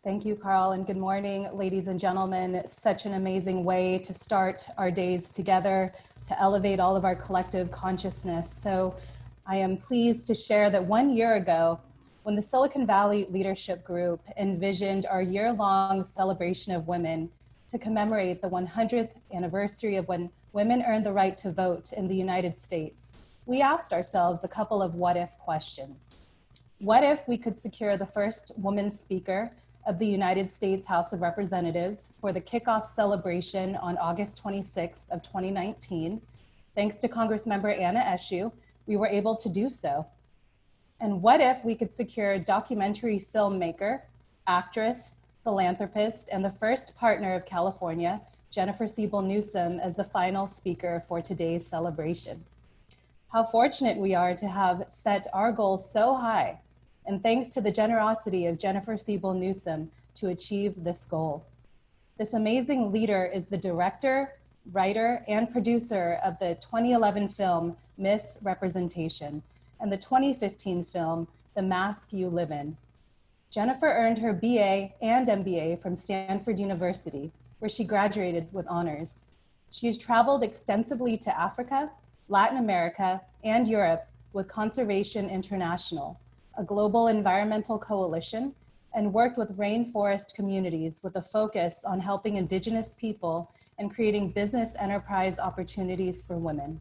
Thank you, Carl, and good morning, ladies and gentlemen. Such an amazing way to start our days together to elevate all of our collective consciousness. So I am pleased to share that 1 year ago, when the Silicon Valley Leadership Group envisioned our year-long celebration of women to commemorate the 100th anniversary of when women earned the right to vote in the United States, we asked ourselves a couple of what-if questions. What if we could secure the first woman speaker of the United States House of Representatives for the kickoff celebration on August 26th of 2019? Thanks to Congressmember Anna Eshoo, we were able to do so. And what if we could secure documentary filmmaker, actress, philanthropist, and the first partner of California, Jennifer Siebel Newsom, as the final speaker for today's celebration? How fortunate we are to have set our goals so high, and thanks to the generosity of Jennifer Siebel Newsom to achieve this goal. This amazing leader is the director, writer, and producer of the 2011 film, Miss Representation, and the 2015 film, The Mask You Live In. Jennifer earned her BA and MBA from Stanford University, where she graduated with honors. She has traveled extensively to Africa, Latin America, and Europe with Conservation International, a global environmental coalition, and worked with rainforest communities with a focus on helping Indigenous people and creating business enterprise opportunities for women.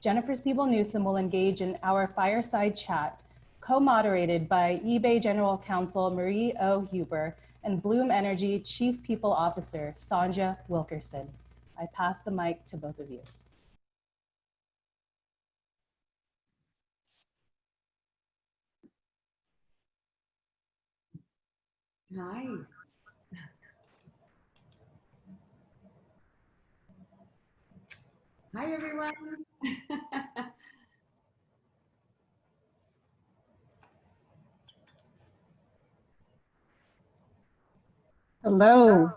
Jennifer Siebel Newsom will engage in our fireside chat, co-moderated by eBay General Counsel Marie O. Huber and Bloom Energy Chief People Officer Sonja Wilkerson. I pass the mic to both of you. Hi. Hi, everyone. Hello,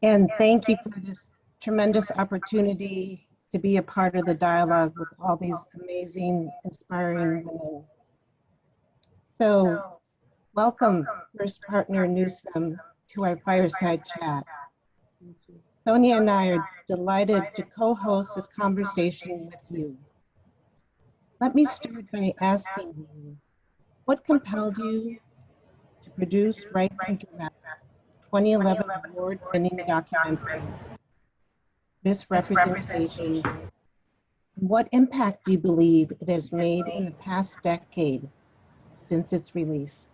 and thank you for this tremendous opportunity to be a part of the dialogue with all these amazing, inspiring women. So, welcome, First Partner Newsom, to our fireside chat. Sonia and I are delighted to co-host this conversation with you. Let me start by asking you, what compelled you to produce, write, and direct 2011 award-winning documentary, Miss Representation? What impact do you believe it has made in the past decade since its release?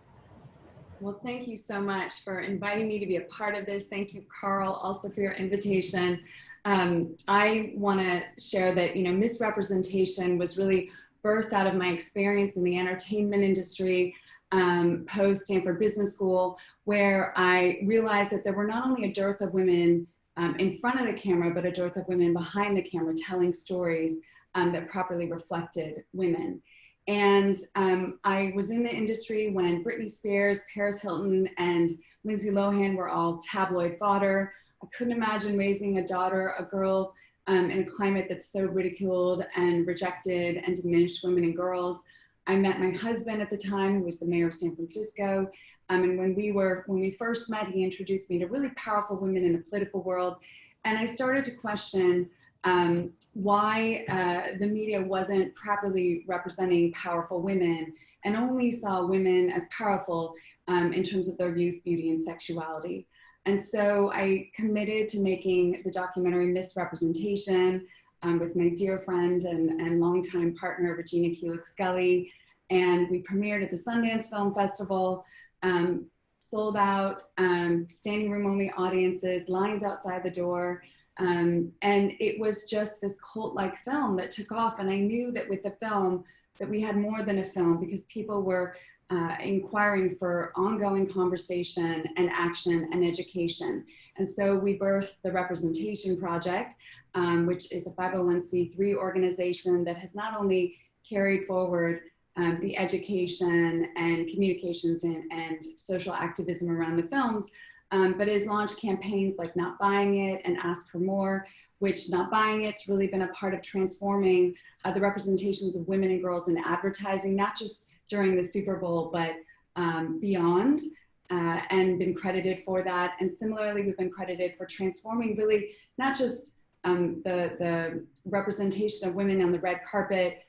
Well, thank you so much for inviting me to be a part of this. Thank you, Carl, also for your invitation. I want to share that, Miss Representation was really birthed out of my experience in the entertainment industry, post Stanford Business School, where I realized that there were not only a dearth of women in front of the camera, but a dearth of women behind the camera telling stories that properly reflected women. And I was in the industry when Britney Spears, Paris Hilton, and Lindsay Lohan were all tabloid fodder. I couldn't imagine raising a daughter, a girl, in a climate that so ridiculed and rejected and diminished women and girls. I met my husband at the time, who was the mayor of San Francisco. And when we first met, he introduced me to really powerful women in the political world. And I started to question why the media wasn't properly representing powerful women and only saw women as powerful in terms of their youth, beauty, and sexuality. And so I committed to making the documentary Miss Representation with my dear friend and longtime partner, Regina Kulik-Scully. And we premiered at the Sundance Film Festival, sold out, standing room only audiences, lines outside the door. And it was just this cult-like film that took off. And I knew that with the film, that we had more than a film, because people were inquiring for ongoing conversation and action and education. And so we birthed the Representation Project, which is a 501c3 organization that has not only carried forward the education and communications and social activism around the films, but has launched campaigns like Not Buying It and Ask for More, which Not Buying It's really been a part of transforming the representations of women and girls in advertising, not just during the Super Bowl, but beyond. and been credited for that. And similarly, we've been credited for transforming really not just the representation of women on the red carpet,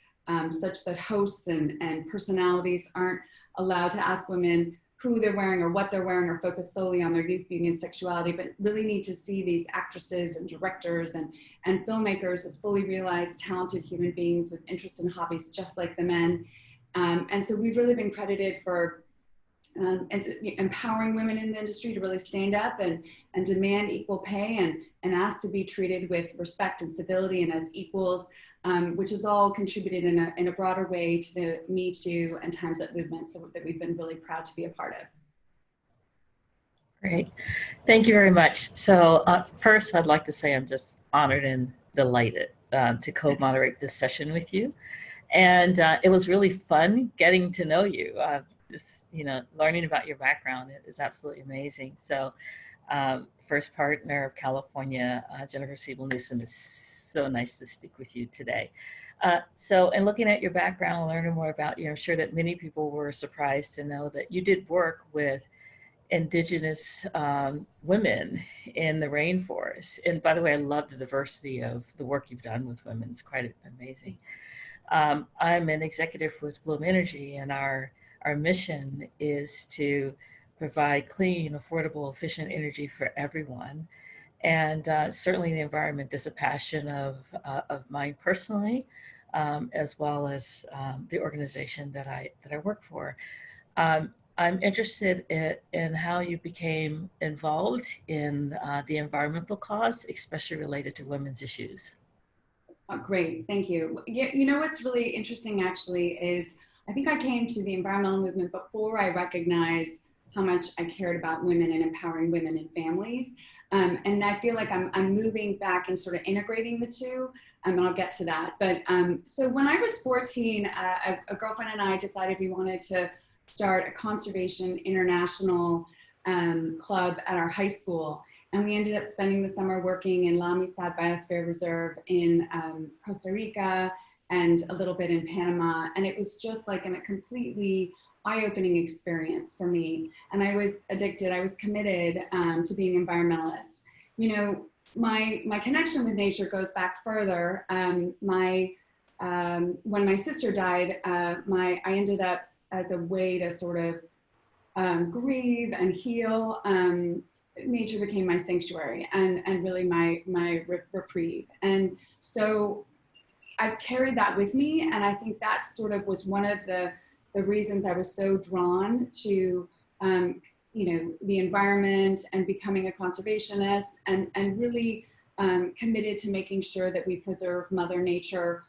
such that hosts and personalities aren't allowed to ask women who they're wearing or what they're wearing or focus solely on their youth, beauty, and sexuality, but really need to see these actresses and directors and filmmakers as fully realized, talented human beings with interests and hobbies just like the men. And so we've really been credited for empowering women in the industry to really stand up and demand equal pay and ask to be treated with respect and civility and as equals, which has all contributed in a broader way to the Me Too and Time's Up movement, so that we've been really proud to be a part of. Great. Thank you very much. So first, I'd like to say I'm just honored and delighted to co-moderate this session with you. And it was really fun getting to know you. Learning about your background is absolutely amazing. So first partner of California, Jennifer Siebel Newsom, is so nice to speak with you today. And looking at your background and learning more about you, I'm sure that many people were surprised to know that you did work with Indigenous women in the rainforest. And by the way, I love the diversity of the work you've done with women. It's quite amazing. I'm an executive with Bloom Energy, and our mission is to provide clean, affordable, efficient energy for everyone. And certainly the environment is a passion of mine personally, as well as the organization that I work for. I'm interested in how you became involved in the environmental cause, especially related to women's issues. Oh, great, thank you. Yeah, you know what's really interesting actually is I think I came to the environmental movement before I recognized how much I cared about women and empowering women and families. And I feel like I'm moving back and sort of integrating the two, and I'll get to that. But so when I was 14, a girlfriend and I decided we wanted to start a conservation international club at our high school. And we ended up spending the summer working in La Amistad Biosphere Reserve in Costa Rica and a little bit in Panama. And it was just like a completely eye-opening experience for me. And I was addicted, I was committed to being an environmentalist. You know, my connection with nature goes back further. When my sister died, I ended up, as a way to sort of grieve and heal, nature became my sanctuary and really my reprieve. And so I've carried that with me, and I think that sort of was one of the reasons I was so drawn to the environment and becoming a conservationist, and really committed to making sure that we preserve Mother Nature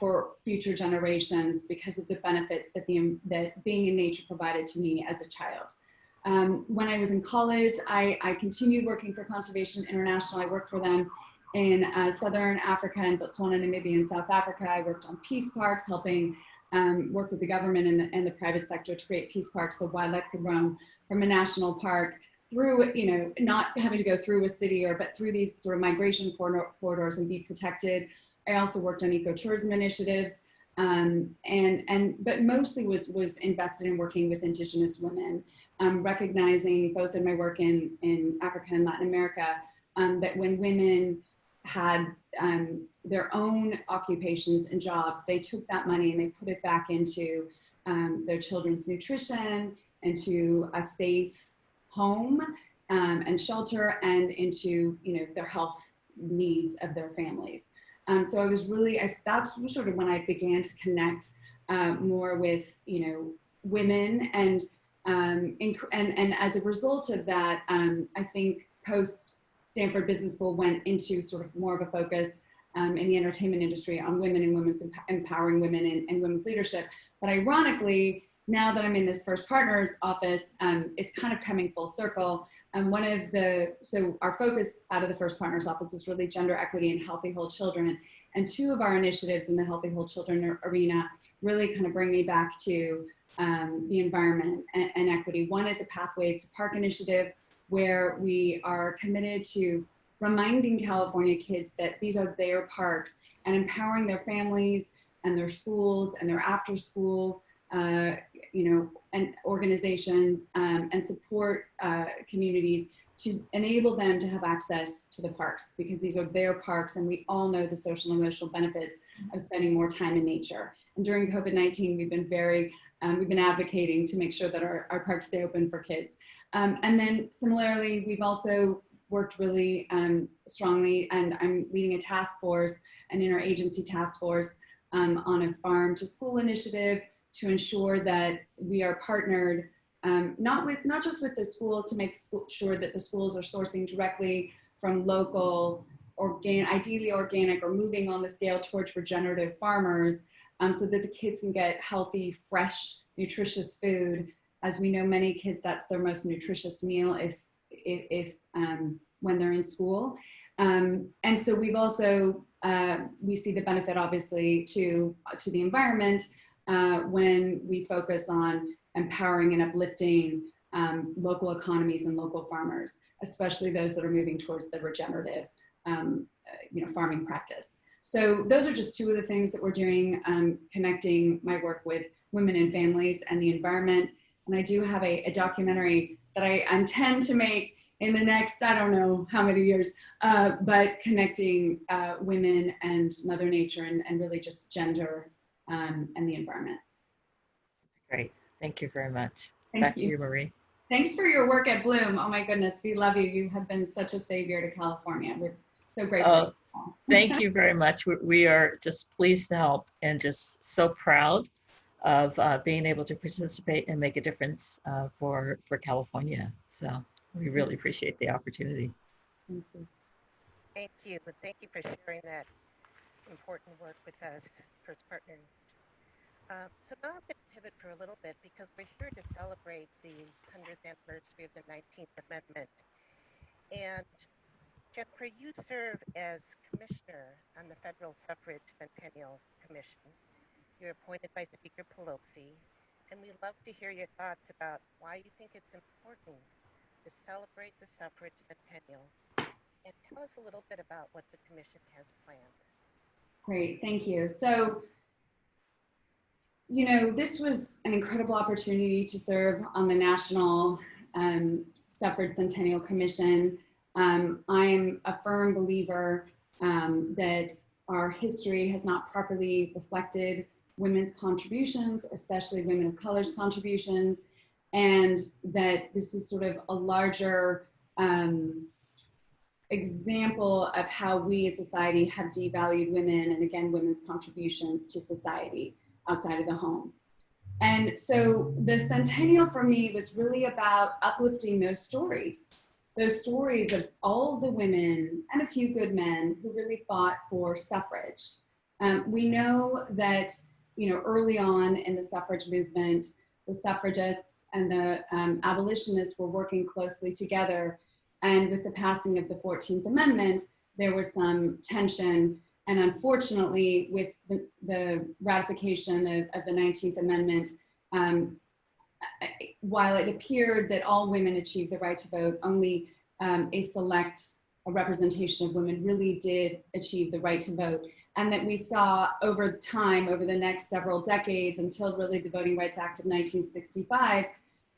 for future generations because of the benefits that being in nature provided to me as a child. When I was in college, I continued working for Conservation International. I worked for them in Southern Africa and Botswana, Namibia, and South Africa. I worked on peace parks, helping work with the government and the private sector to create peace parks so wildlife could roam from a national park through, not having to go through a city but through these sort of migration corridors and be protected. I also worked on ecotourism initiatives, but mostly was invested in working with Indigenous women, recognizing both in my work in Africa and Latin America, that when women had their own occupations and jobs, they took that money and they put it back into their children's nutrition, into a safe home and shelter, and into their health needs of their families. So I was really, that's sort of when I began to connect more with women, and as a result of that, I think post Stanford Business School went into sort of more of a focus in the entertainment industry on women and women's empowering women and women's leadership. But ironically, now that I'm in this First Partners office, it's kind of coming full circle. So our focus out of the First Partners office is really gender equity and healthy whole children. And two of our initiatives in the healthy whole children arena really kind of bring me back to the environment and equity. One is a Pathways to Park initiative, where we are committed to reminding California kids that these are their parks and empowering their families and their schools and their after school and organizations and support communities to enable them to have access to the parks, because these are their parks, and we all know the social and emotional benefits of spending more time in nature. And during COVID-19, we've been advocating to make sure that our parks stay open for kids. And then similarly, we've also worked really strongly, and I'm leading a task force, an interagency task force on a farm to school initiative to ensure that we are partnered not just with the schools to make sure that the schools are sourcing directly from local, ideally organic, or moving on the scale towards regenerative farmers, so that the kids can get healthy, fresh, nutritious food. As we know, many kids, that's their most nutritious meal if when they're in school. And so we've also, we see the benefit obviously to the environment when we focus on empowering and uplifting local economies and local farmers, especially those that are moving towards the regenerative farming practice. So those are just two of the things that we're doing, connecting my work with women and families and the environment. And I do have a documentary that I intend to make in the next, I don't know how many years, but connecting women and Mother Nature and really just gender and the environment. Great. Thank you very much. Thank Back you. to you, Marie. Thanks for your work at Bloom. Oh my goodness, we love you. You have been such a savior to California. We're so grateful. Oh, thank you very much. We are just pleased to help and just so proud of being able to participate and make a difference for California. So we really appreciate the opportunity. Thank you. Thank you, and thank you for sharing that important work with us, First Partner. So now I'm going to pivot for a little bit because we're here to celebrate the 100th anniversary of the 19th Amendment. And Jennifer, you serve as commissioner on the Federal Suffrage Centennial Commission. You're appointed by Speaker Pelosi, and we'd love to hear your thoughts about why you think it's important to celebrate the suffrage centennial. And tell us a little bit about what the commission has planned. Great, thank you. So, this was an incredible opportunity to serve on the National Suffrage Centennial Commission. I'm a firm believer that our history has not properly reflected women's contributions, especially women of color's contributions, and that this is sort of a larger example of how we as society have devalued women and, again, women's contributions to society outside of the home. And so the centennial for me was really about uplifting those stories of all the women and a few good men who really fought for suffrage. We know that, early on in the suffrage movement, the suffragists and the abolitionists were working closely together. And with the passing of the 14th Amendment, there was some tension. And unfortunately, with the ratification of the 19th Amendment, while it appeared that all women achieved the right to vote, only a representation of women really did achieve the right to vote. And that we saw over time, over the next several decades, until really the Voting Rights Act of 1965,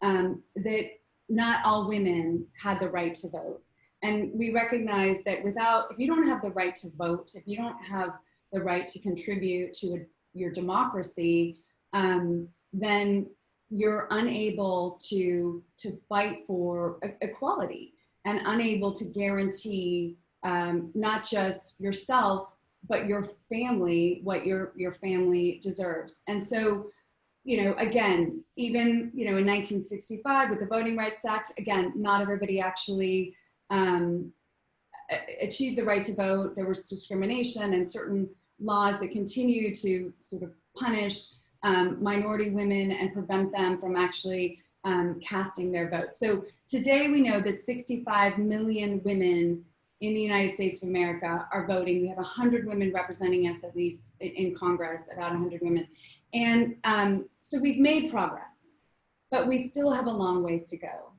that not all women had the right to vote. And we recognize that if you don't have the right to vote, if you don't have the right to contribute to your democracy, then you're unable to fight for equality and unable to guarantee not just yourself, but your family, what your family deserves. And so, again, even, in 1965 with the Voting Rights Act, again, not everybody actually achieved the right to vote. There was discrimination and certain laws that continue to sort of punish minority women and prevent them from actually casting their votes. So today we know that 65 million women in the United States of America are voting. We have 100 women representing us, at least in Congress, about 100 women. And so we've made progress, but we still have a long ways to go.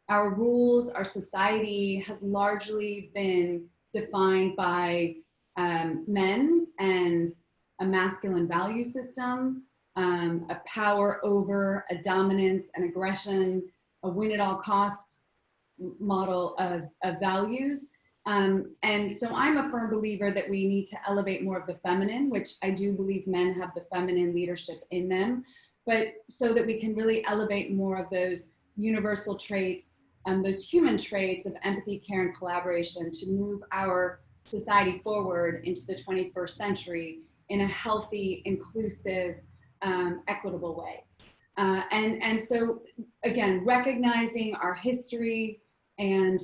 Our rules, our society has largely been defined by men and a masculine value system. a power over, a dominance, an aggression, a win at all costs model of values. And so I'm a firm believer that we need to elevate more of the feminine, which I do believe men have the feminine leadership in them, but so that we can really elevate more of those universal traits, those human traits of empathy, care, and collaboration to move our society forward into the 21st century in a healthy, inclusive, equitable way. And so again, recognizing our history and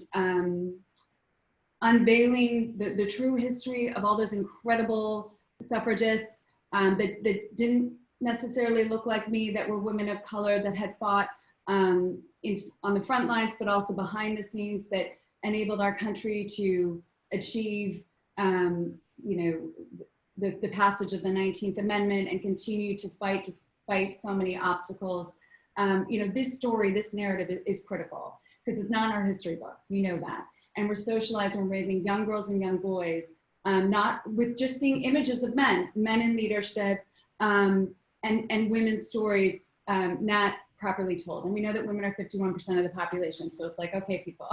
unveiling the true history of all those incredible suffragists that didn't necessarily look like me, that were women of color, that had fought on the front lines, but also behind the scenes, that enabled our country to achieve, the passage of the 19th Amendment and continue to fight so many obstacles. This story, this narrative is critical because it's not in our history books. We know that. And we're socializing, we're raising young girls and young boys, not with just seeing images of men in leadership, and women's stories not properly told. And we know that women are 51% of the population. So it's like, okay, people,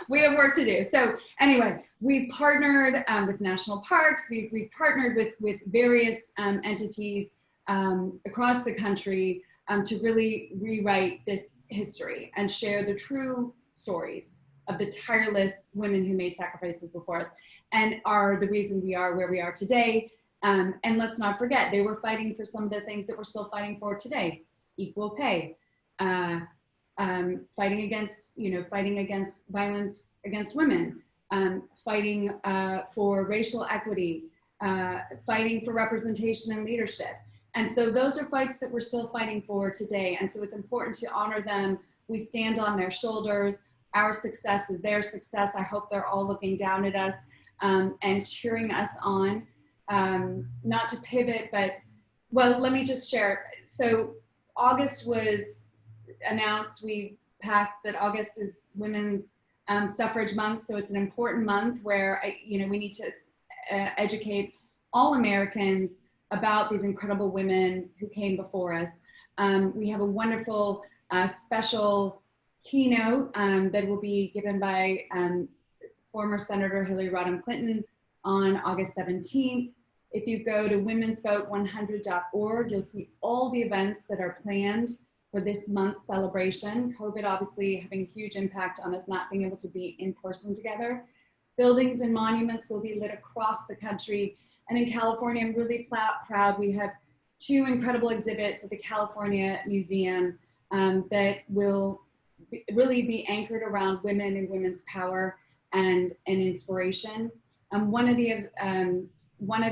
we have work to do. So anyway, we partnered with national parks. We partnered with various entities across the country to really rewrite this history and share the true stories of the tireless women who made sacrifices before us and are the reason we are where we are today. And let's not forget, they were fighting for some of the things that we're still fighting for today: equal pay, fighting against violence against women, fighting for racial equity, fighting for representation and leadership. And so those are fights that we're still fighting for today. And so it's important to honor them. We stand on their shoulders. Our success is their success. I hope they're all looking down at us and cheering us on. Not to pivot, but, well, let me just share. So August was announced, we passed that August is Women's Suffrage Month. So it's an important month where, we need to educate all Americans about these incredible women who came before us. We have a wonderful special keynote that will be given by former Senator Hillary Rodham Clinton on August 17th. If you go to womensvote100.org, you'll see all the events that are planned for this month's celebration. COVID obviously having a huge impact on us not being able to be in person together. Buildings and monuments will be lit across the country. And in California, I'm really proud. We have 2 incredible exhibits at the California Museum that will really be anchored around women and women's power and inspiration. One of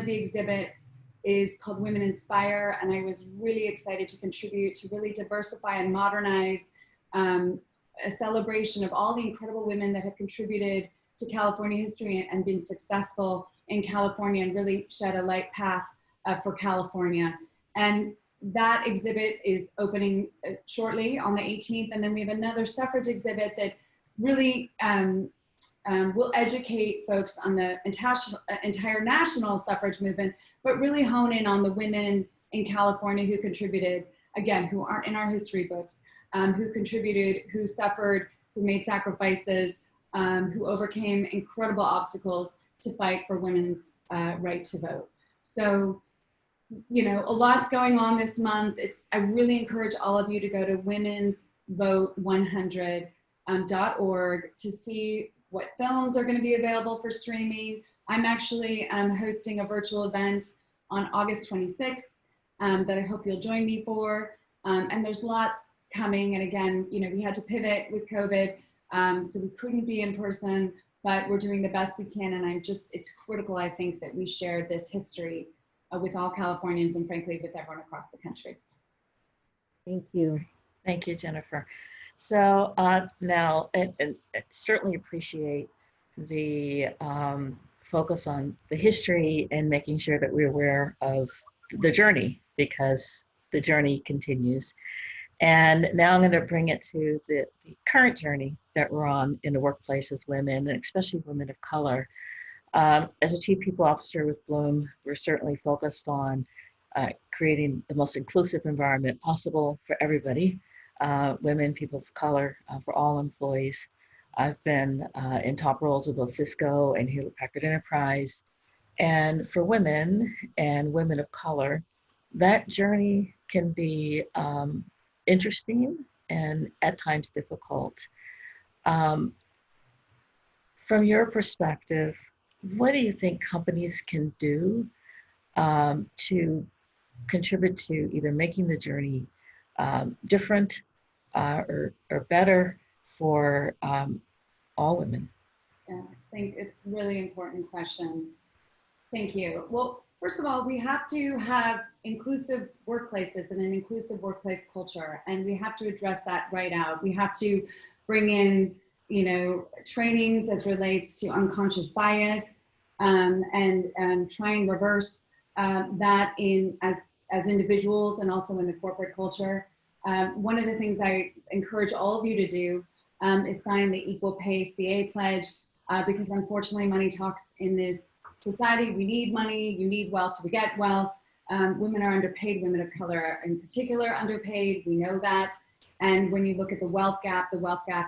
the exhibits is called Women Inspire, and I was really excited to contribute to really diversify and modernize a celebration of all the incredible women that have contributed to California history and been successful in California and really shed a light path for California. And that exhibit is opening shortly on the 18th. And then we have another suffrage exhibit that really will educate folks on the entire national suffrage movement, but really hone in on the women in California who contributed, again, who aren't in our history books, who contributed, who suffered, who made sacrifices, who overcame incredible obstacles to fight for women's right to vote. So, a lot's going on this month. I really encourage all of you to go to womensvote100.org to see what films are going to be available for streaming. I'm actually hosting a virtual event on August 26th that I hope you'll join me for. And there's lots coming. And again, we had to pivot with COVID, so we couldn't be in person, but we're doing the best we can. And it's critical, I think, that we share this history with all Californians and frankly, with everyone across the country. Thank you. Thank you, Jennifer. So now, and certainly appreciate the focus on the history and making sure that we're aware of the journey, because the journey continues. And now I'm going to bring it to the current journey that we're on in the workplace as women, and especially women of color. As a Chief People Officer with Bloom, we're certainly focused on creating the most inclusive environment possible for everybody, women, people of color, for all employees. I've been in top roles with both Cisco and Hewlett Packard Enterprise. And for women and women of color, that journey can be interesting and at times difficult. From your perspective, what do you think companies can do to contribute to either making the journey different or better for all women? Yeah, I think it's a really important question. Thank you. Well, first of all, we have to have inclusive workplaces and an inclusive workplace culture, and we have to address that right out. We have to bring in, trainings as relates to unconscious bias, and try and reverse that as individuals and also in the corporate culture. One of the things I encourage all of you to do is sign the Equal Pay CA Pledge, because unfortunately money talks in this society. We need money, you need wealth to get wealth. Women are underpaid, women of color in particular underpaid, we know that. And when you look at the wealth gap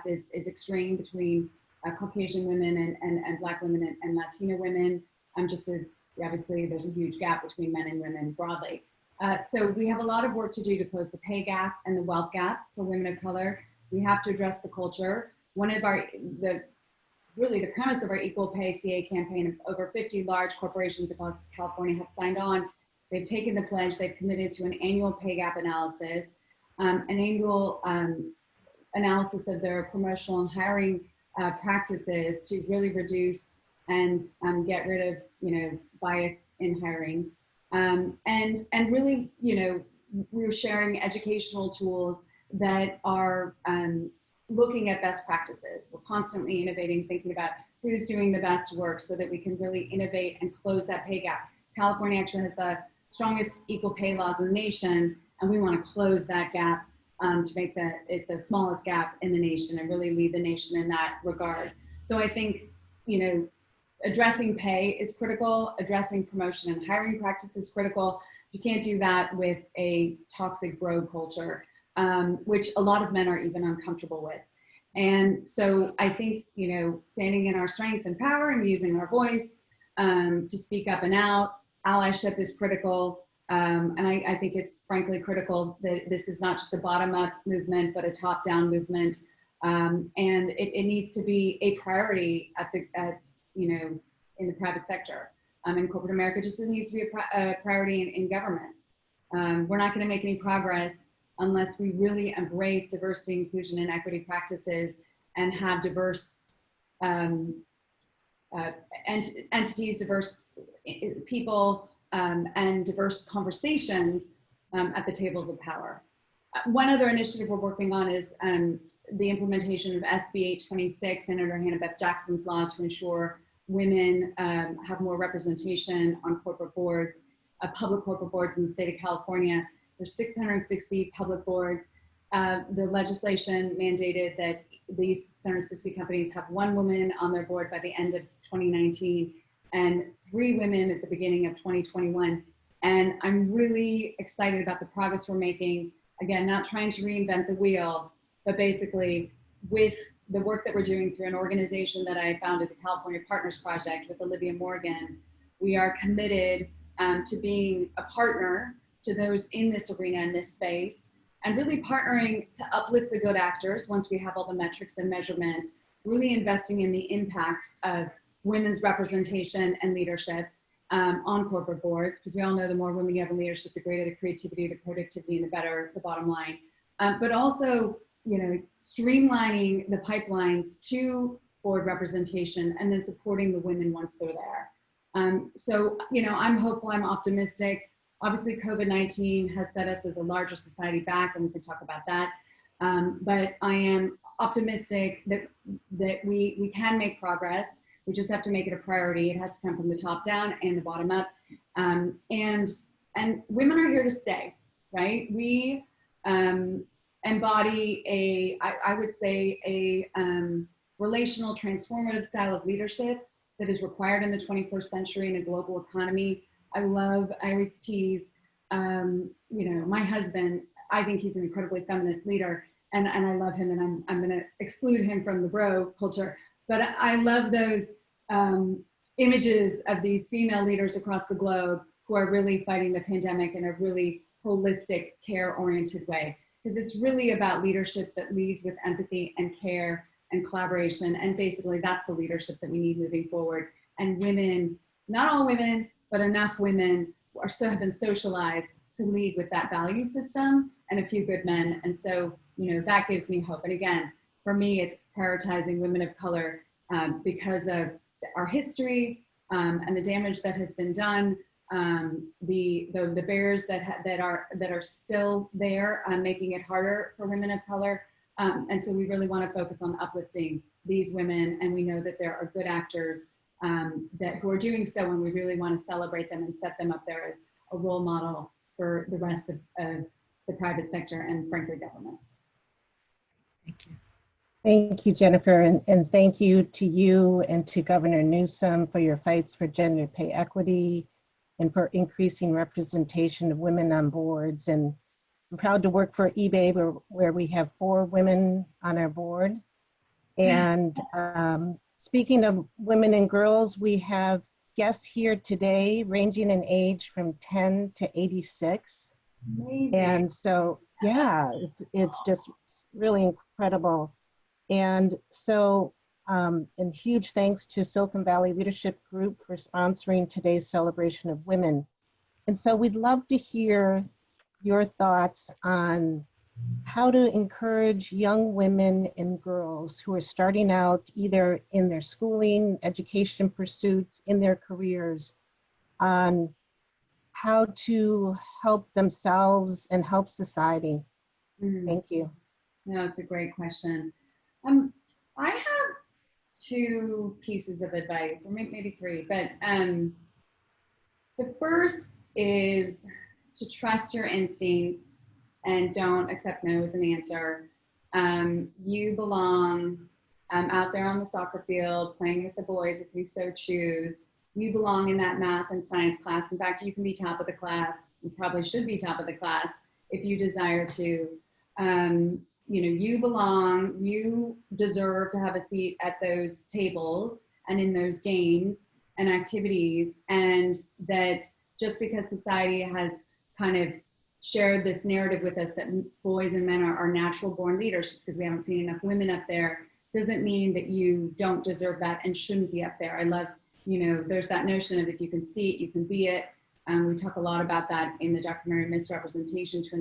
is extreme between Caucasian women and Black women and Latina women. Just as obviously there's a huge gap between men and women broadly. So we have a lot of work to do to close the pay gap and the wealth gap for women of color. We have to address the culture. One of really the premise of our Equal Pay CA campaign, over 50 large corporations across California have signed on. They've taken the pledge, they've committed to an annual pay gap analysis, an annual analysis of their promotional and hiring practices to really reduce and get rid of, bias in hiring. And really, we're sharing educational tools that are looking at best practices. We're constantly innovating, thinking about who's doing the best work so that we can really innovate and close that pay gap. California actually has the strongest equal pay laws in the nation, and we want to close that gap to make it the smallest gap in the nation and really lead the nation in that regard. So I think, addressing pay is critical, addressing promotion and hiring practice is critical. You can't do that with a toxic bro culture, which a lot of men are even uncomfortable with. And so I think, standing in our strength and power and using our voice to speak up and out, allyship is critical. And I think it's frankly critical that this is not just a bottom-up movement, but a top-down movement. And it needs to be a priority in the private sector. In corporate America, just as it needs to be a priority in government. We're not going to make any progress unless we really embrace diversity, inclusion, and equity practices and have diverse entities, diverse people, and diverse conversations at the tables of power. One other initiative we're working on is the implementation of SB 826, Senator Hannah Beth Jackson's law, to ensure women have more representation on corporate boards, public corporate boards in the state of California. There's 660 public boards. The legislation mandated that these 660 companies have one woman on their board by the end of 2019 and 3 women at the beginning of 2021. And I'm really excited about the progress we're making. Again, not trying to reinvent the wheel, but basically with the work that we're doing through an organization that I founded, the California Partners Project with Olivia Morgan, we are committed to being a partner to those in this arena, in this space, and really partnering to uplift the good actors once we have all the metrics and measurements, really investing in the impact of women's representation and leadership on corporate boards, because we all know the more women you have in leadership, the greater the creativity, the productivity, and the better the bottom line. But also, streamlining the pipelines to board representation and then supporting the women once they're there. So, I'm hopeful, I'm optimistic. Obviously, COVID-19 has set us as a larger society back, and we can talk about that. But I am optimistic that we can make progress. We just have to make it a priority. It has to come from the top down and the bottom up. And women are here to stay, right? We embody I would say a relational transformative style of leadership that is required in the 21st century in a global economy. I always tease you know, my husband, I think he's an incredibly feminist leader, and I love him, and I'm going to exclude him from the bro culture. But I love those images of these female leaders across the globe who are really fighting the pandemic in a really holistic, care-oriented way. Because it's really about leadership that leads with empathy and care and collaboration. And basically, that's the leadership that we need moving forward. And women, not all women, but enough women have been socialized to lead with that value system, and a few good men. And so, you know, that gives me hope. And again, for me, it's prioritizing women of color because of our history and the damage that has been done, the barriers that are still there, making it harder for women of color. And so we really want to focus on uplifting these women, and we know that there are good actors who are doing so, and we really want to celebrate them and set them up there as a role model for the rest of the private sector and frankly government. Thank you. Thank you, Jennifer, and thank you to you and to Governor Newsom for your fights for gender pay equity and for increasing representation of women on boards. And I'm proud to work for eBay, where we have 4 women on our board. And speaking of women and girls, we have guests here today ranging in age from 10 to 86. Amazing. And so, yeah, it's just really incredible. And so, and huge thanks to Silicon Valley Leadership Group for sponsoring today's celebration of women. And so we'd love to hear your thoughts on how to encourage young women and girls who are starting out either in their schooling, education pursuits, in their careers, on how to help themselves and help society. Thank you. No, it's a great question. I have 2 pieces of advice, or maybe 3, but the first is to trust your instincts and don't accept no as an answer. You belong out there on the soccer field playing with the boys if you so choose. You belong in that math and science class. In fact, you can be top of the class. You probably should be top of the class if you desire to. You know, you belong, you deserve to have a seat at those tables and in those games and activities, and that just because society has kind of shared this narrative with us that boys and men are natural born leaders because we haven't seen enough women up there, doesn't mean that you don't deserve that and shouldn't be up there. I love, you know, there's that notion of if you can see it, you can be it. We talk a lot about that in the documentary Misrepresentation to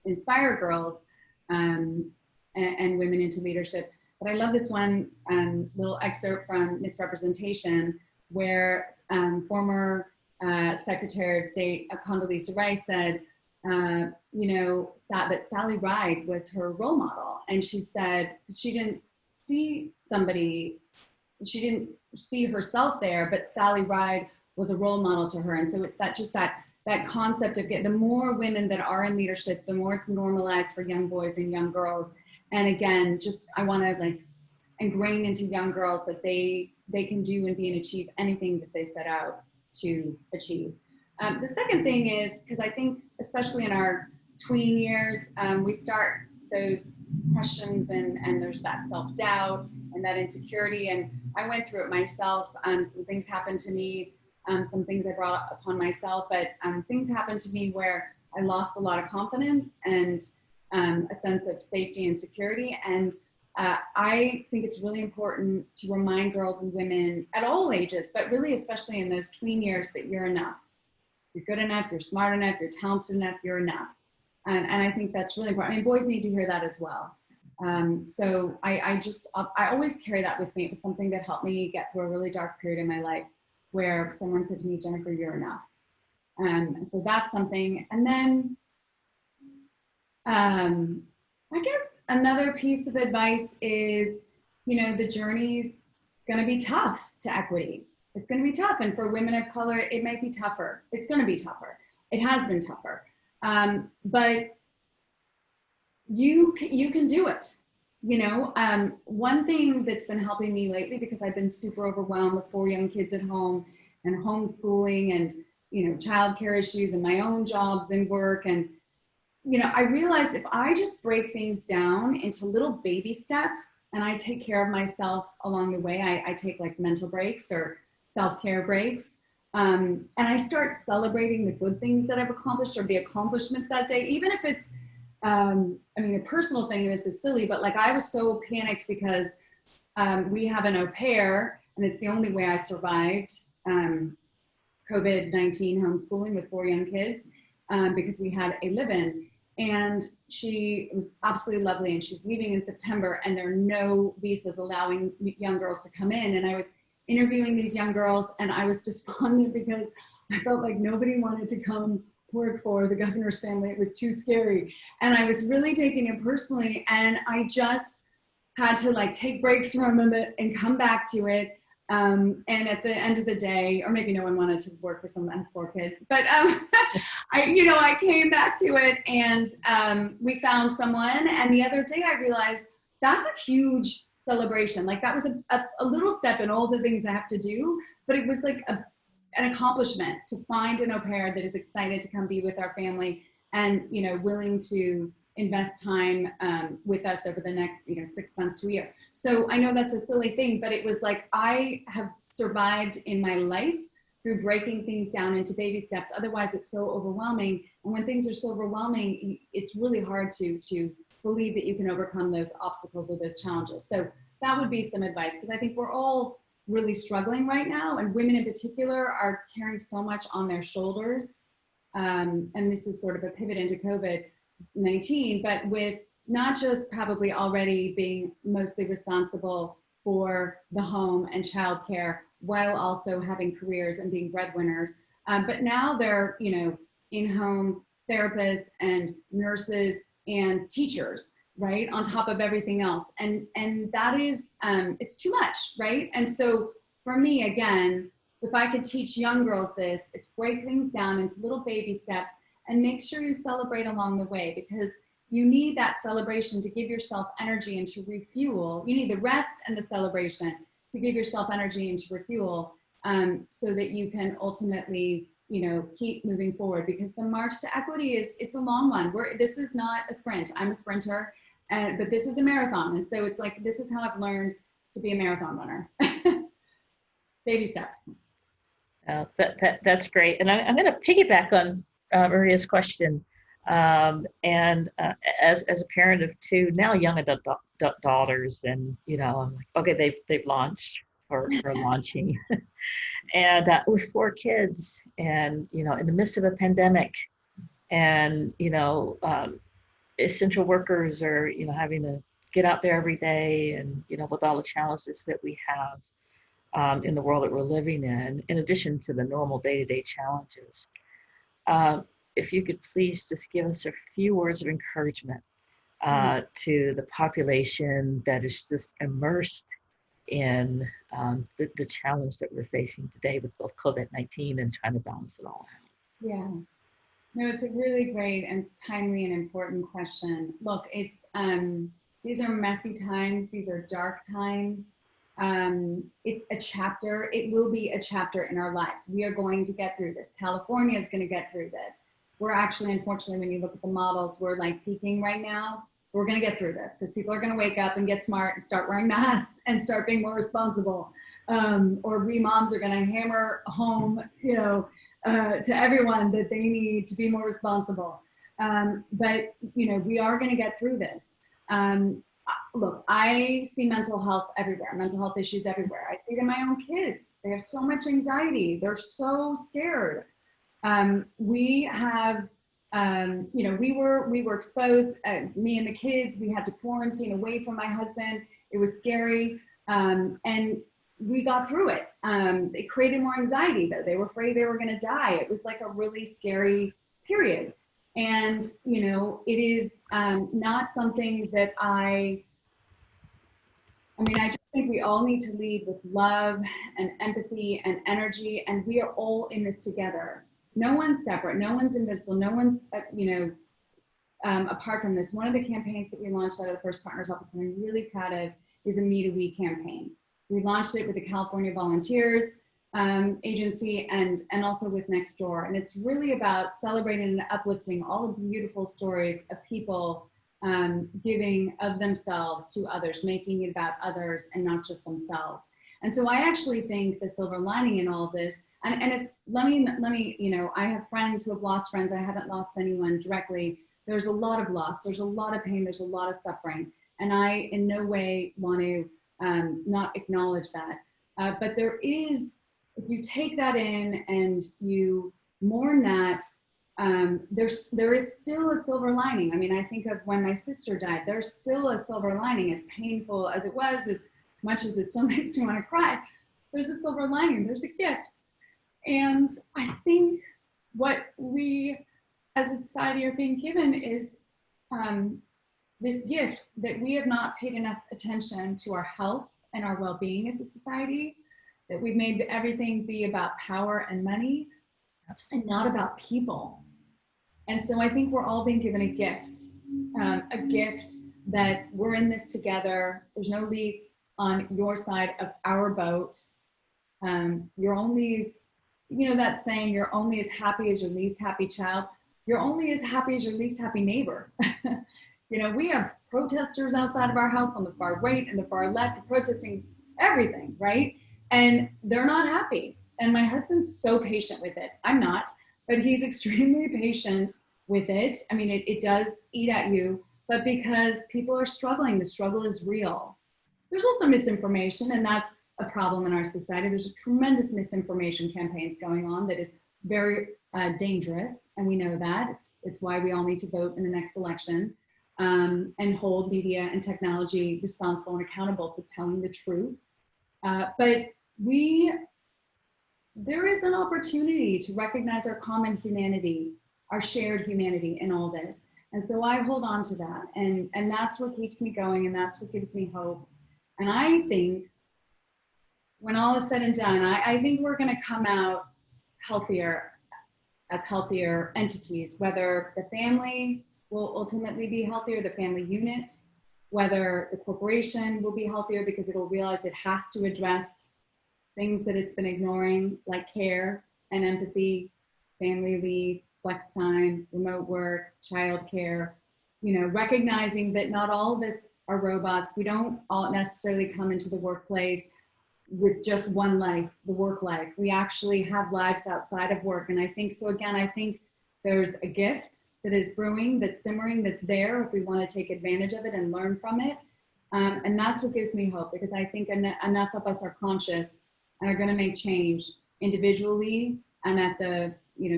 inspire girls and women into leadership. But I love this one little excerpt from Misrepresentation where former Secretary of State Condoleezza Rice said, you know, that Sally Ride was her role model. And she said she didn't see somebody, she didn't see herself there, but Sally Ride was a role model to her. And so it's that concept of the more women that are in leadership, the more it's normalized for young boys and young girls. And again, just I want to like ingrain into young girls that they can do and be and achieve anything that they set out to achieve. The second thing is, because I think especially in our tween years, we start those questions and there's that self-doubt and that insecurity. And I went through it myself. Some things happened to me. Some things I brought upon myself, but things happened to me where I lost a lot of confidence and a sense of safety and security. And I think it's really important to remind girls and women at all ages, but really especially in those tween years, that you're enough. You're good enough, you're smart enough, you're talented enough, you're enough. And I think that's really important. I mean, boys need to hear that as well. So I always carry that with me. It was something that helped me get through a really dark period in my life where someone said to me, Jennifer, you're enough. And so that's something. And then I guess another piece of advice is, you know, the journey's gonna be tough to equity. It's gonna be tough. And for women of color, it might be tougher. It's gonna be tougher. It has been tougher. But you can do it. You know, one thing that's been helping me lately, because I've been super overwhelmed with 4 young kids at home and homeschooling and, childcare issues and my own jobs and work. And, I realized if I just break things down into little baby steps and I take care of myself along the way, I take like mental breaks or self-care breaks. And I start celebrating the good things that I've accomplished or the accomplishments that day, even if it's, a personal thing, this is silly, but like I was so panicked because we have an au pair and it's the only way I survived COVID-19 homeschooling with 4 young kids because we had a live-in. And she was absolutely lovely and she's leaving in September and there are no visas allowing young girls to come in. And I was interviewing these young girls and I was despondent because I felt like nobody wanted to come work for the governor's family. It was too scary. And I was really taking it personally. And I just had to like take breaks from it and come back to it. And at the end of the day, or maybe no one wanted to work for someone that has 4 kids, but I came back to it and we found someone. And the other day I realized that's a huge celebration. Like that was a little step in all the things I have to do, but it was like an accomplishment to find an au pair that is excited to come be with our family and, willing to invest time with us over the next, 6 months to a year. So I know that's a silly thing, but it was like, I have survived in my life through breaking things down into baby steps. Otherwise it's so overwhelming. And when things are so overwhelming, it's really hard to believe that you can overcome those obstacles or those challenges. So that would be some advice, because I think we're all really struggling right now, and women in particular are carrying so much on their shoulders. And this is sort of a pivot into COVID-19, but with not just probably already being mostly responsible for the home and childcare while also having careers and being breadwinners. But now they're, in-home therapists and nurses and teachers, right? On top of everything else. And that is, it's too much, right? And so for me, again, if I could teach young girls this, it's break things down into little baby steps and make sure you celebrate along the way, because you need that celebration to give yourself energy and to refuel. You need the rest and the celebration to give yourself energy and to refuel so that you can ultimately, keep moving forward, because the march to equity it's a long one. This is not a sprint. I'm a sprinter, but this is a marathon. And so it's like, this is how I've learned to be a marathon runner. Baby steps. That's great. And I'm going to piggyback on Maria's question. As a parent of 2 now young adult daughters, and I'm like, okay, they've launched or launching, and with 4 kids, and in the midst of a pandemic, and essential workers are having to get out there every day, and with all the challenges that we have in the world that we're living in addition to the normal day-to-day challenges. If you could please just give us a few words of encouragement to the population that is just immersed in the challenge that we're facing today with both COVID-19 and trying to balance it all out. Yeah. No, it's a really great and timely and important question. Look, it's these are messy times. These are dark times. It's a chapter. It will be a chapter in our lives. We are going to get through this. California is going to get through this. We're actually, unfortunately, when you look at the models, we're like peaking right now. We're going to get through this because people are going to wake up and get smart and start wearing masks and start being more responsible. Or we moms are going to hammer home, to everyone that they need to be more responsible. But we are going to get through this. Look, I see mental health everywhere, mental health issues everywhere. I see it in my own kids. They have so much anxiety. They're so scared. We have, we were exposed, me and the kids, we had to quarantine away from my husband. It was scary. And we got through it. It created more anxiety though. They were afraid they were going to die. It was like a really scary period. And, it is not something that I just think we all need to lead with love and empathy and energy, and we are all in this together. No one's separate, no one's invisible, no one's, apart from this. One of the campaigns that we launched out of the First Partners Office, and I'm really proud of, is a Me to We campaign. We launched it with the California volunteers. agency and also with Nextdoor. And it's really about celebrating and uplifting all the beautiful stories of people giving of themselves to others, making it about others and not just themselves. And so I actually think the silver lining in all of this, and it's, let me, you know, I have friends who have lost friends. I haven't lost anyone directly. There's a lot of loss. There's a lot of pain. There's a lot of suffering. And I in no way want to not acknowledge that. But there is, if you take that in and you mourn that, there is still a silver lining. I mean, I think of when my sister died, there's still a silver lining, as painful as it was, as much as it still makes me want to cry. There's a silver lining, there's a gift. And I think what we as a society are being given is this gift that we have not paid enough attention to our health and our well-being as a society, that we've made everything be about power and money and not about people. And so I think we're all being given a gift that we're in this together. There's no leak on your side of our boat. You're only, you know that saying, you're only as happy as your least happy child. You're only as happy as your least happy neighbor. You know, we have protesters outside of our house on the far right and the far left protesting everything, right? And they're not happy. And my husband's so patient with it. I'm not, but he's extremely patient with it. I mean, it does eat at you, but because people are struggling, the struggle is real. There's also misinformation, and that's a problem in our society. There's a tremendous misinformation campaigns going on that is very dangerous, and we know that. It's why we all need to vote in the next election and hold media and technology responsible and accountable for telling the truth. But there is an opportunity to recognize our common humanity, our shared humanity in all this. And so I hold on to that. And that's what keeps me going, and that's what gives me hope. And I think when all is said and done, I think we're gonna come out healthier, as healthier entities, whether the family will ultimately be healthier, the family unit, whether the corporation will be healthier because it'll realize it has to address things that it's been ignoring, like care and empathy, family leave, flex time, remote work, childcare, you know, recognizing that not all of us are robots. We don't all necessarily come into the workplace with just one life, the work life. We actually have lives outside of work. And I think, so again, I think there's a gift that is brewing, that's simmering, that's there if we want to take advantage of it and learn from it. And that's what gives me hope, because I think enough of us are conscious and are going to make change individually and at the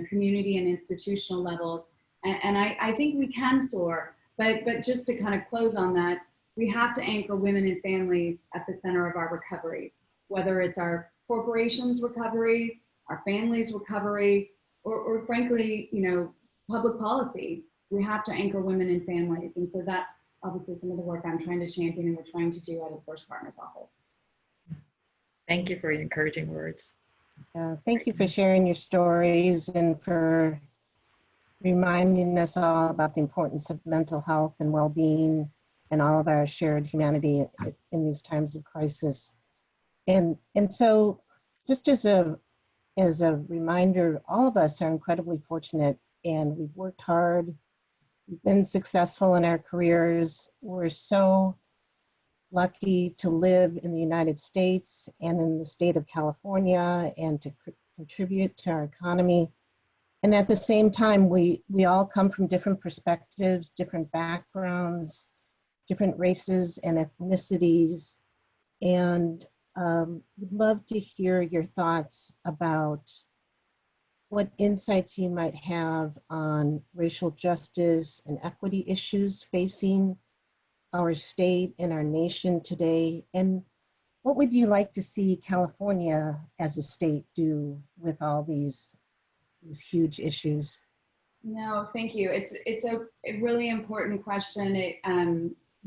community and institutional levels. And I think we can soar. But just to kind of close on that, we have to anchor women and families at the center of our recovery, whether it's our corporations' recovery, our families' recovery, or frankly, public policy. We have to anchor women and families. And so that's obviously some of the work I'm trying to champion and we're trying to do at the First Partners Office. Thank you for your encouraging words. Thank you for sharing your stories and for reminding us all about the importance of mental health and well-being and all of our shared humanity in these times of crisis. And so just as a reminder, all of us are incredibly fortunate and we've worked hard, we've been successful in our careers. We're so lucky to live in the United States and in the state of California and to contribute to our economy. And at the same time, we all come from different perspectives, different backgrounds, different races and ethnicities. And would love to hear your thoughts about what insights you might have on racial justice and equity issues facing our state and our nation today. And what would you like to see California as a state do with all these huge issues? No, thank you. It's a really important question.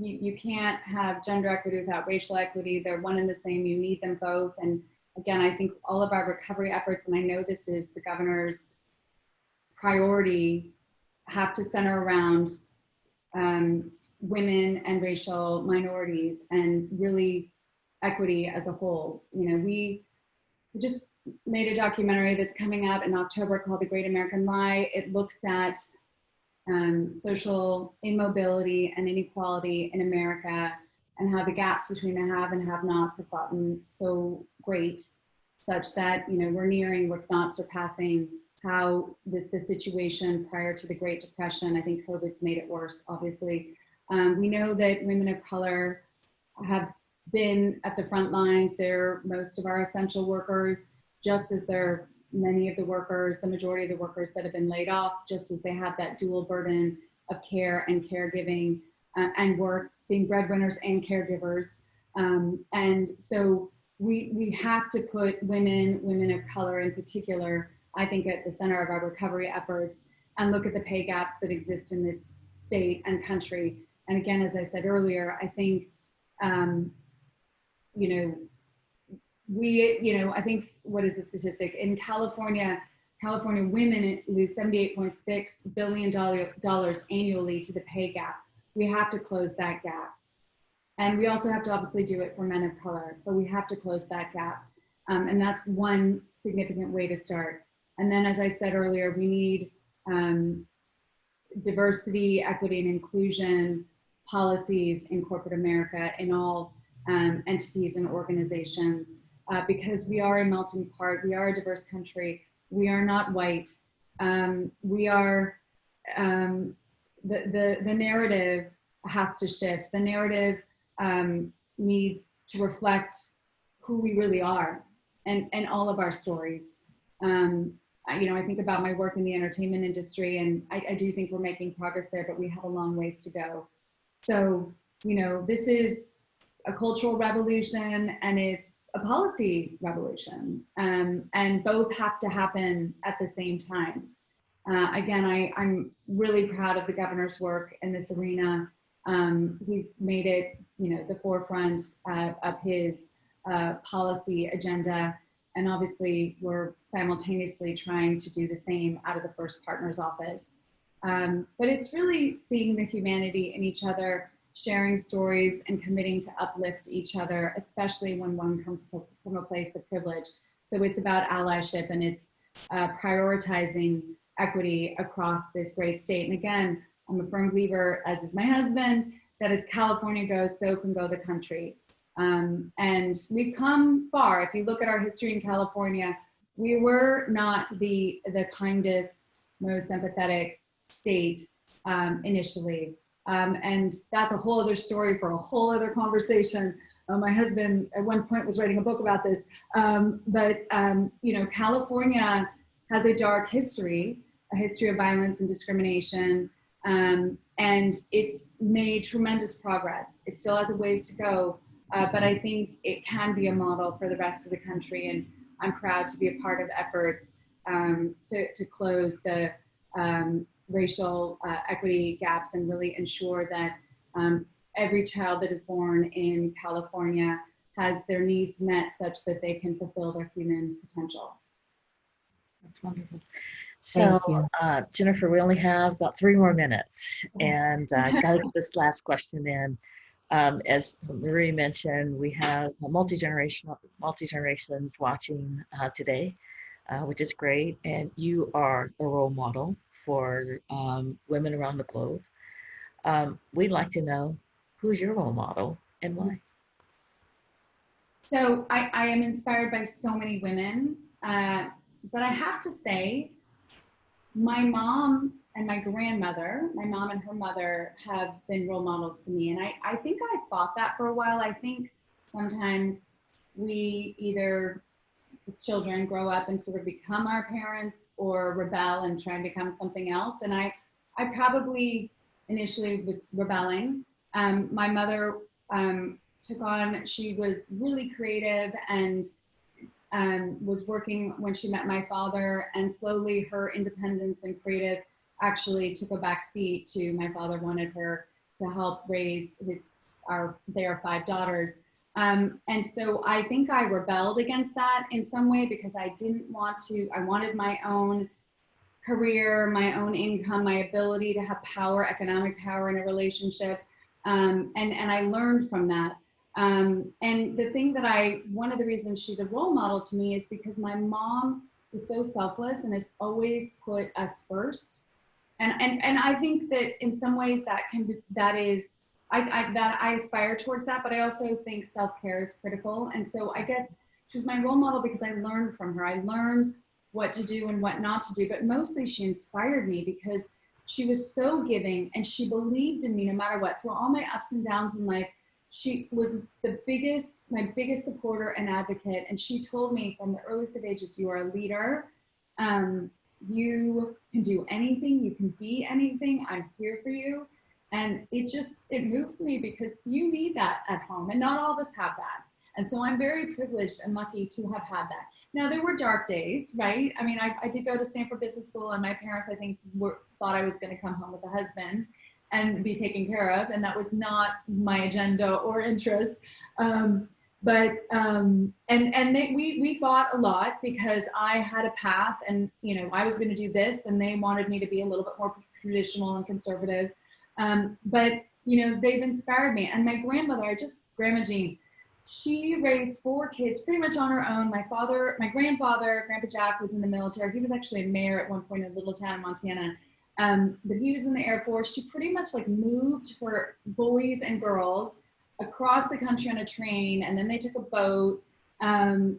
You can't have gender equity without racial equity. They're one and the same. You need them both. And again, I think all of our recovery efforts, and I know this is the governor's priority, have to center around women and racial minorities and really equity as a whole. We just made a documentary that's coming out in October called The Great American Lie. It looks at social immobility and inequality in America and how the gaps between the have and have-nots have gotten so great, such that, you know, we're nearing, if not surpassing, how the situation prior to the Great Depression. I think COVID's made it worse, obviously. We know that women of color have been at the front lines. They're most of our essential workers, just as they're many of the workers, the majority of the workers that have been laid off, just as they have that dual burden of care and caregiving and work, being breadwinners and caregivers. And so we have to put women of color in particular, I think, at the center of our recovery efforts, and look at the pay gaps that exist in this state and country. And again, as I said earlier, I think, I think, what is the statistic? In California women lose $78.6 billion annually to the pay gap. We have to close that gap. And we also have to obviously do it for men of color, but we have to close that gap. And that's one significant way to start. And then, as I said earlier, we need diversity, equity, and inclusion policies in corporate America, in all entities and organizations, because we are a melting pot. We are a diverse country. We are not white. We are, the narrative has to shift. The narrative needs to reflect who we really are, and all of our stories. I think about my work in the entertainment industry, and I do think we're making progress there, but we have a long ways to go. So, this is a cultural revolution and it's a policy revolution, and both have to happen at the same time. Again, I'm really proud of the governor's work in this arena. He's made it, the forefront of his policy agenda. And obviously, we're simultaneously trying to do the same out of the First Partners Office. But it's really seeing the humanity in each other, sharing stories, and committing to uplift each other, especially when one comes from a place of privilege. So it's about allyship, and it's prioritizing equity across this great state. And again, I'm a firm believer, as is my husband, that as California goes, so can go the country. And we've come far. If you look at our history in California, we were not the kindest, most empathetic state initially. And that's a whole other story for a whole other conversation. My husband at one point was writing a book about this. But California has a dark history, a history of violence and discrimination. And it's made tremendous progress. It still has a ways to go. But I think it can be a model for the rest of the country, and I'm proud to be a part of efforts to close the racial equity gaps and really ensure that every child that is born in California has their needs met such that they can fulfill their human potential. That's wonderful. So, Jennifer, we only have about 3 more minutes, and I've got to get this last question in. As Marie mentioned, we have multi-generations watching today, which is great. And you are a role model for women around the globe. We'd like to know, who's your role model and why? So I am inspired by so many women, but I have to say, my mom and my grandmother, my mom and her mother, have been role models to me. And I think I thought that for a while. I think sometimes we either, as children, grow up and sort of become our parents, or rebel and try and become something else. And I probably initially was rebelling. My mother took on, she was really creative and was working when she met my father, and slowly her independence and creative actually took a back seat to my father wanted her to help raise their 5 daughters. And so I think I rebelled against that in some way, because I didn't want to, I wanted my own career, my own income, my ability to have power, economic power in a relationship. And I learned from that. And the thing that one of the reasons she's a role model to me is because my mom was so selfless and has always put us first. And I think that in some ways I aspire towards that, but I also think self-care is critical. And so I guess she was my role model because I learned from her. I learned what to do and what not to do, but mostly she inspired me because she was so giving and she believed in me no matter what. Through all my ups and downs in life, she was my biggest supporter and advocate. And she told me from the earliest of ages, you are a leader. You can do anything, you can be anything, I'm here for you. And it moves me because you need that at home and not all of us have that. And so I'm very privileged and lucky to have had that. Now there were dark days, right? I mean, I did go to Stanford Business School and my parents, I think, thought I was gonna come home with a husband and be taken care of. And that was not my agenda or interest. We fought a lot because I had a path and, I was going to do this and they wanted me to be a little bit more traditional and conservative. They've inspired me. And my grandmother, Grandma Jean, she raised 4 kids pretty much on her own. My grandfather, Grandpa Jack, was in the military. He was actually a mayor at one point in a little town in Montana. But he was in the Air Force. She pretty much moved her boys and girls across the country on a train, and then they took a boat, a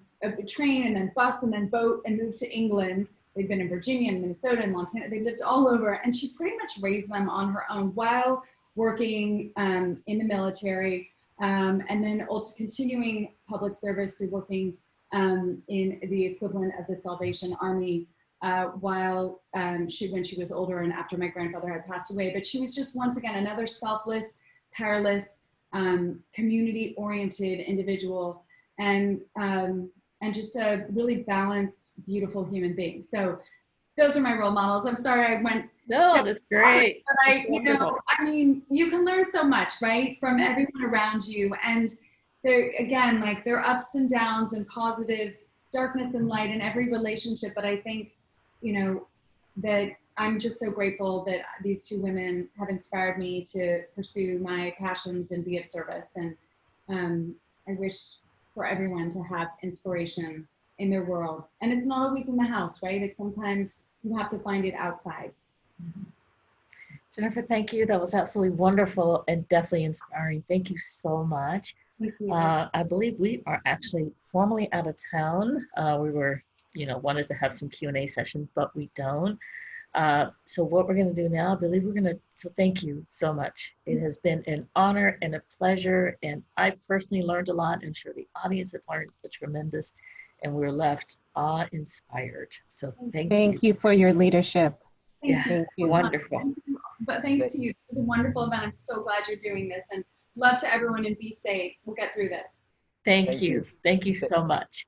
train, and then bus, and then boat, and moved to England. They'd been in Virginia and Minnesota and Montana. They lived all over, and she pretty much raised them on her own while working in the military, and then also continuing public service through working in the equivalent of the Salvation Army when she was older and after my grandfather had passed away. But she was just, once again, another selfless, tireless, community-oriented individual, and just a really balanced, beautiful human being. So those are my role models. I'm sorry I went. No, that's great. But you can learn so much, right, from everyone around you. And there are ups and downs and positives, darkness and light in every relationship. But I think, that I'm just so grateful that these 2 women have inspired me to pursue my passions and be of service. And I wish for everyone to have inspiration in their world. And it's not always in the house, right? It's sometimes you have to find it outside. Jennifer, thank you. That was absolutely wonderful and definitely inspiring. Thank you so much. Thank you. I believe we are actually formally out of town. We were, wanted to have some Q&A session, but we don't. So what we're going to do now, I believe so thank you so much. It has been an honor and a pleasure. And I personally learned a lot. I'm sure the audience has learned a tremendous, and we're left awe-inspired. So thank you for your leadership. Thank you. Wonderful. But thanks to you. This is a wonderful event. I'm so glad you're doing this, and love to everyone, and be safe. We'll get through this. Thank you. Thank you so much.